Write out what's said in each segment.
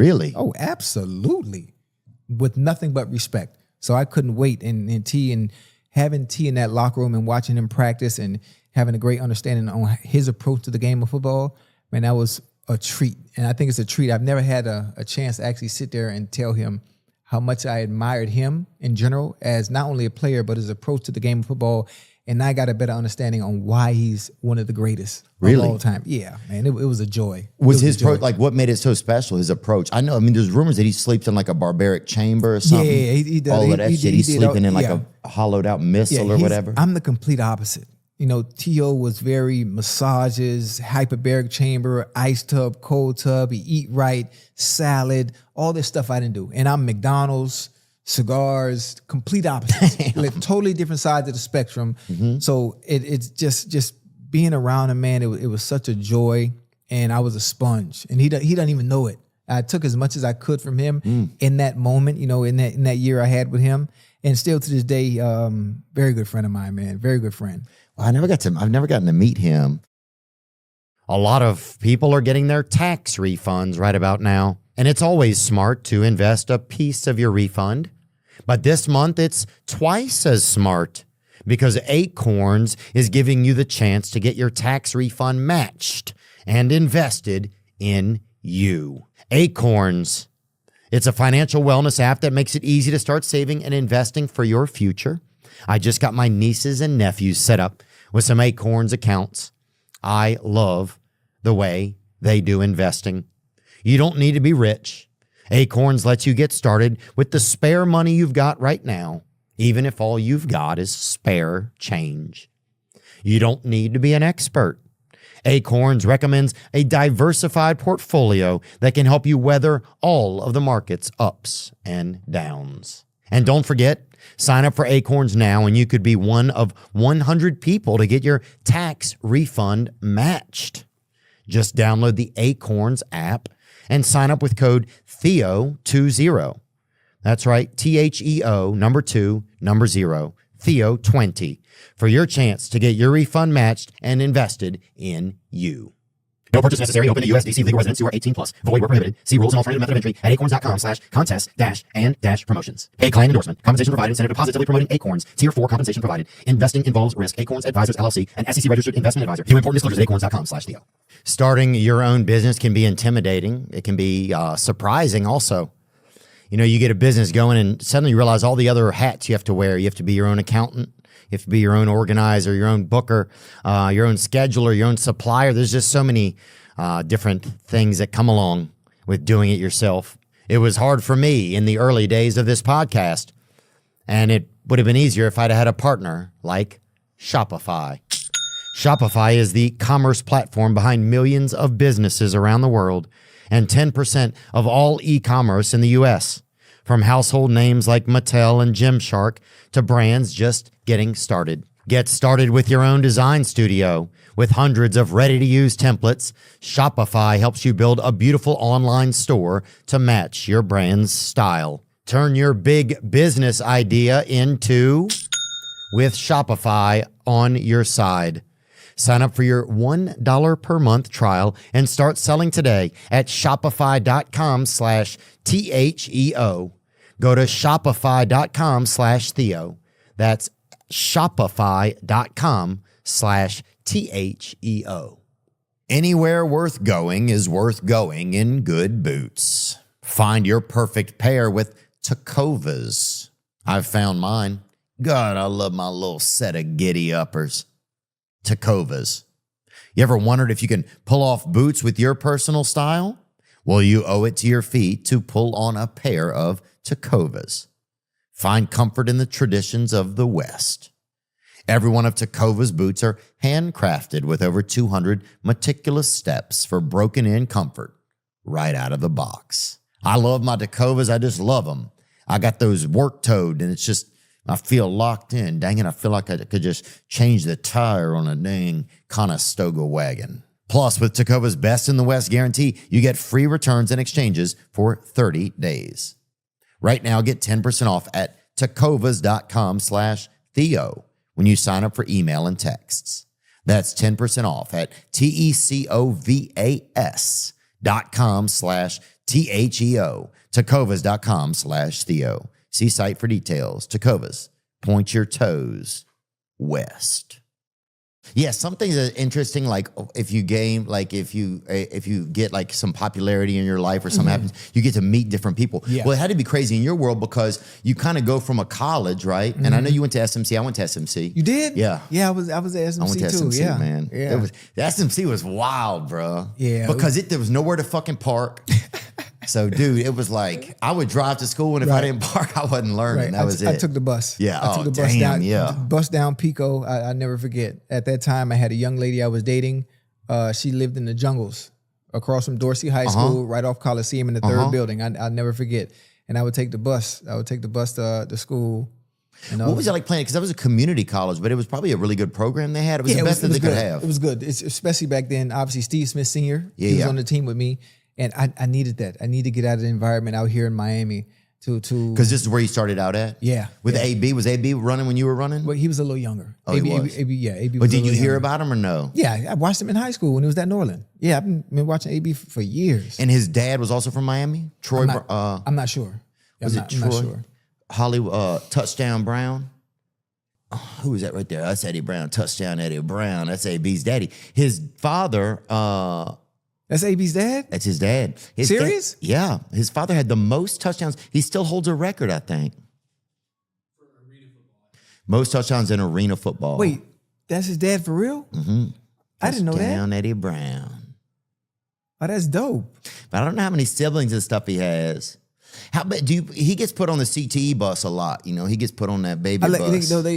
Really? Oh, absolutely. With nothing but respect. So I couldn't wait. And having T in that locker room and watching him practice and having a great understanding on his approach to the game of football, man, that was a treat. And I think it's a treat. I've never had a chance to actually sit there and tell him how much I admired him in general as not only a player, but his approach to the game of football. And I got a better understanding on why he's one of the greatest of all time. Yeah, man, it was a joy. Was his approach, like, what made it so special, his approach? I know, I mean, there's rumors that he sleeps in like a barbaric chamber or something. Yeah, he does. All of that shit. He's sleeping in like a hollowed out missile or whatever. I'm the complete opposite. You know, Theo was very massages, hyperbaric chamber, ice tub, cold tub. He eat right, salad, all this stuff I didn't do. And I'm McDonald's, cigars, complete opposite. Like, totally different sides of the spectrum. So it's just being around him, man. It was such a joy, and I was a sponge, and he doesn't even know it. I took as much as I could from him in that moment, you know, in that year I had with him, and still to this day, very good friend of mine, man. Very good friend. Well, I've never gotten to meet him. A lot of people are getting their tax refunds right about now, and it's always smart to invest a piece of your refund. But this month, it's twice as smart because Acorns is giving you the chance to get your tax refund matched and invested in you. Acorns. It's a financial wellness app that makes it easy to start saving and investing for your future. I just got my nieces and nephews set up with some Acorns accounts. I love the way they do investing. You don't need to be rich. Acorns lets you get started with the spare money you've got right now, even if all you've got is spare change. You don't need to be an expert. Acorns recommends a diversified portfolio that can help you weather all of the market's ups and downs. And don't forget, sign up for Acorns now and you could be one of 100 people to get your tax refund matched. Just download the Acorns app and sign up with code Theo20. That's right, THEO, number 2, number 0, Theo20, for your chance to get your refund matched and invested in you. No purchase necessary. Open to USDC legal residents who are 18 plus. Void where prohibited. See rules and alternative method of entry at acorns.com/contest-and-promotions. Paid client endorsement. Compensation provided instead of positively promoting Acorns. Tier 4 compensation provided. Investing involves risk. Acorns Advisors LLC, an SEC registered investment advisor. View important disclosures at acorns.com/Theo. Starting your own business can be intimidating. It can be surprising also. You know, you get a business going and suddenly you realize all the other hats you have to wear. You have to be your own accountant. You have to be your own organizer, your own booker, your own scheduler, your own supplier. There's just so many different things that come along with doing it yourself. It was hard for me in the early days of this podcast, and it would have been easier if I'd had a partner like Shopify. Shopify is the commerce platform behind millions of businesses around the world and 10% of all e-commerce in the U.S., from household names like Mattel and Gymshark to brands just getting started. Get started with your own design studio. With hundreds of ready-to-use templates, Shopify helps you build a beautiful online store to match your brand's style. Turn your big business idea into with Shopify on your side. Sign up for your $1 per month trial and start selling today at shopify.com/THEO. Go to shopify.com/Theo. That's shopify.com/THEO. Anywhere worth going is worth going in good boots. Find your perfect pair with Tecovas. I've found mine. God, I love my little set of giddy uppers. Tecovas. You ever wondered if you can pull off boots with your personal style? Well, you owe it to your feet to pull on a pair of Tecovas. Find comfort in the traditions of the West. Every one of Tecovas boots are handcrafted with over 200 meticulous steps for broken-in comfort right out of the box. I love my Tecovas. I just love them. I got those work-toed, and it's just, I feel locked in. Dang it, I feel like I could just change the tire on a dang Conestoga wagon. Plus, with Tecovas Best in the West guarantee, you get free returns and exchanges for 30 days. Right now, get 10% off at tecovas.com/Theo when you sign up for email and texts. That's 10% off at TECOVAS.com/THEO. T-H-E-O, tecovas.com/Theo. See site for details. Tecovas, point your toes west. Yeah, some things are interesting. Like if you game, like if you get like some popularity in your life or something happens, you get to meet different people. Yeah. Well, it had to be crazy in your world because you kind of go from a college, right? And I know you went to SMC. I went to SMC. You did? Yeah. Yeah, I was at SMC I went to too. SMC, Yeah, man. Yeah. The SMC was wild, bro. Yeah. Because there was nowhere to fucking park. So, dude, it was like I would drive to school, and if I didn't park, I wasn't learning. Right. That was it. I took the bus. Yeah. I took the bus damn, down. yeah. Bus down Pico. I never forget. At that time, I had a young lady I was dating. She lived in the jungles across from Dorsey High School, right off Coliseum in the third building. I'll never forget. And I would take the bus. I would take the bus to school. And What was it like playing? Because that was a community college, but it was probably a really good program they had. It was the best that they could have. It was good. It's, especially back then. Obviously, Steve Smith Sr. Yeah, he was on the team with me. And I needed that. I need to get out of the environment out here in Miami to Because this is where you started out at? Yeah. With AB? Was AB running when you were running? Well, he was a little younger. Oh, he was? AB But was did you hear younger. about him or no? Yeah, I watched him in high school when he was at Norland. Yeah, I've been watching AB for years. And his dad was also from Miami? Troy? I'm not sure. Was I'm it not Troy? sure. Hollywood, Touchdown Brown? Who was that right there? That's Eddie Brown. Touchdown Eddie Brown. That's AB's daddy. His father, That's AB's dad? that's his dad. Serious? Yeah. His father had the most touchdowns. He still holds a record, I think. Most touchdowns in arena football. Wait, that's his dad for real? Mm-hmm. I didn't know that. Touchdown Eddie Brown. Oh, that's dope. But I don't know how many siblings and stuff he has. How but he gets put on the CTE bus a lot, you know. He gets put on that baby bus. Do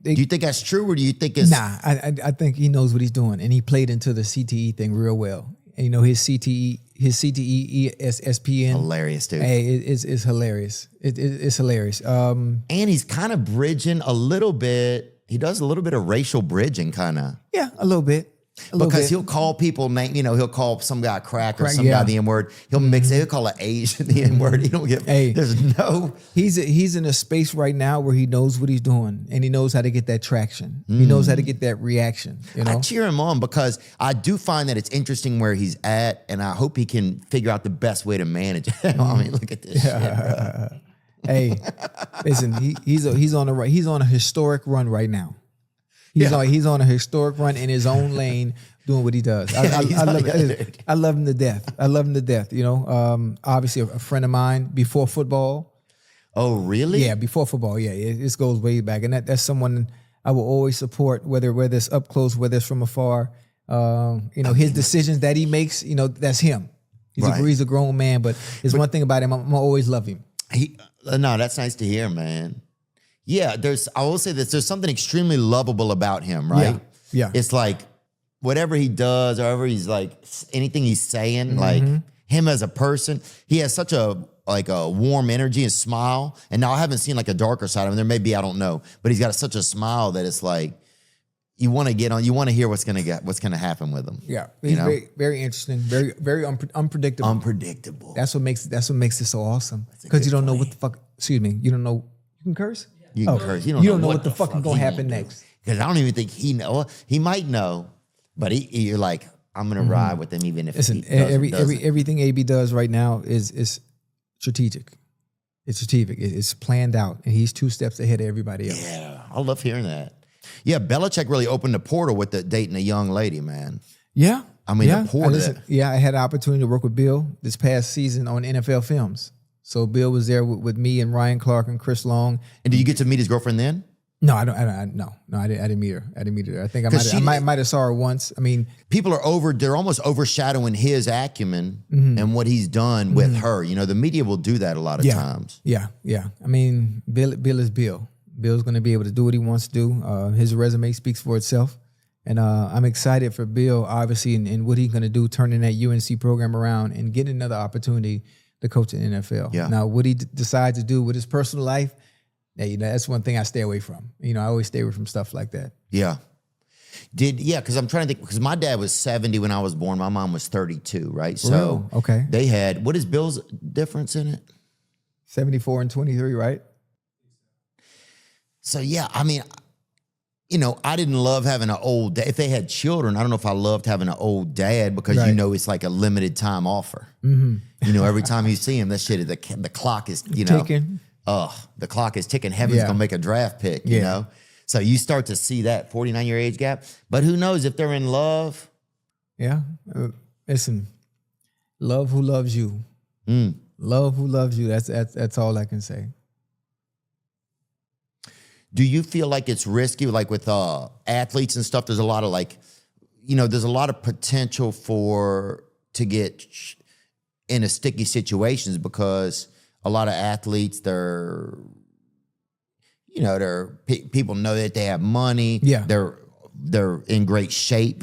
you think that's true, or do you think it's Nah, I think he knows what he's doing, and he played into the CTE thing real well. And, you know, his CTE ESPN. hilarious, dude? Hey, it's hilarious. It's hilarious. And he's kind of bridging a little bit. He does a little bit of racial bridging, kind of. Yeah, a little bit. Because he'll call people name, you know, he'll call some guy crack or some yeah. guy the N-word. He'll mix it. He'll call an Asian the N-word. He don't get. Hey. There's no. He's in a space right now where he knows what he's doing, and he knows how to get that traction. He knows how to get that reaction. You know, I cheer him on because I do find that it's interesting where he's at, and I hope he can figure out the best way to manage it. I mean, look at this shit, bro. Hey, listen, he's on a historic run right now. He's on a historic run in his own lane, doing what he does. I love him to death. I love him to death. You know, obviously a friend of mine before football. Oh, really? Yeah, before football. Yeah, this goes way back, and that's someone I will always support, whether it's up close, whether it's from afar. You know, his decisions that he makes. You know, that's him. He's a grown man, but there's one thing about him. I'm gonna always love him. No, that's nice to hear, man. Yeah, I will say this. There's something extremely lovable about him, right? Yeah. It's like whatever he does, or whatever he's like, anything he's saying, like him as a person, he has such a warm energy and smile. And now I haven't seen like a darker side of him. There may be, I don't know, but he's got such a smile that it's like you want to get on. You want to hear what's gonna happen with him. Yeah, he's very, very interesting, very unpredictable. Unpredictable. That's what makes it so awesome, because you don't know what the fuck. Excuse me, you don't know. You can curse. You can curse. You don't know what the fuck is gonna happen next. Because I don't even think he know. He might know, but you're like, I'm gonna ride with him even if Listen, he doesn't. everything AB does right now is strategic. It's strategic. It's planned out, and he's 2 steps ahead of everybody else. Yeah, I love hearing that. Yeah, Belichick really opened the portal with the dating a young lady, man. Yeah, I mean, the portal. I had an opportunity to work with Bill this past season on NFL Films. So Bill was there with me and Ryan Clark and Chris Long. And did you get to meet his girlfriend then? No, I didn't meet her. I didn't meet her. I think I might have saw her once. I mean, people are they're almost overshadowing his acumen and what he's done with her. You know, the media will do that a lot of times. Yeah. I mean, Bill is Bill. Bill's going to be able to do what he wants to do. His resume speaks for itself. And I'm excited for Bill, obviously, and what he's going to do, turning that UNC program around and getting another opportunity to coach in the NFL. Yeah. Now, what he decides to do with his personal life, that's one thing I stay away from. You know, I always stay away from stuff like that. Yeah. Because I'm trying to think, because my dad was 70 when I was born. My mom was 32, right? So okay. They had, what is Bill's difference in it? 74 and 23, right? So, yeah, I mean, I didn't love having an old dad. If they had children, I don't know if I loved having an old dad because Right. it's like a limited time offer. Every time you see him, that shit, the clock is, Taken. the clock is ticking. Heaven's Yeah. going to make a draft pick, you Yeah. know? So you start to see that 49-year age gap. But who knows if they're in love? Yeah. Listen, love who loves you. Love who loves you. That's all I can say. Do you feel like it's risky, like with athletes and stuff? There's a lot of there's a lot of potential to get in a sticky situations because a lot of athletes, people know that they have money. Yeah. They're in great shape.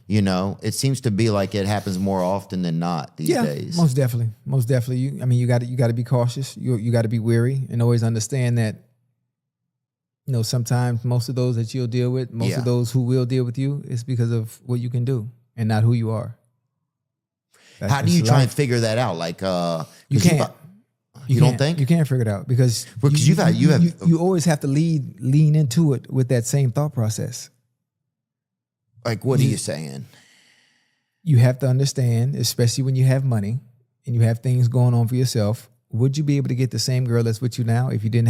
It seems to be like it happens more often than not these days. Most definitely. You got to be cautious. You got to be wary and always understand that. Sometimes most of those that you'll deal with, most of those who will deal with you, is because of what you can do and not who you are. How do you try and figure that out? Like, you can't. You don't think you can't figure it out because you always have to lean into it with that same thought process. Like, what are you saying? You have to understand, especially when you have money and you have things going on for yourself. Would you be able to get the same girl that's with you now if you didn't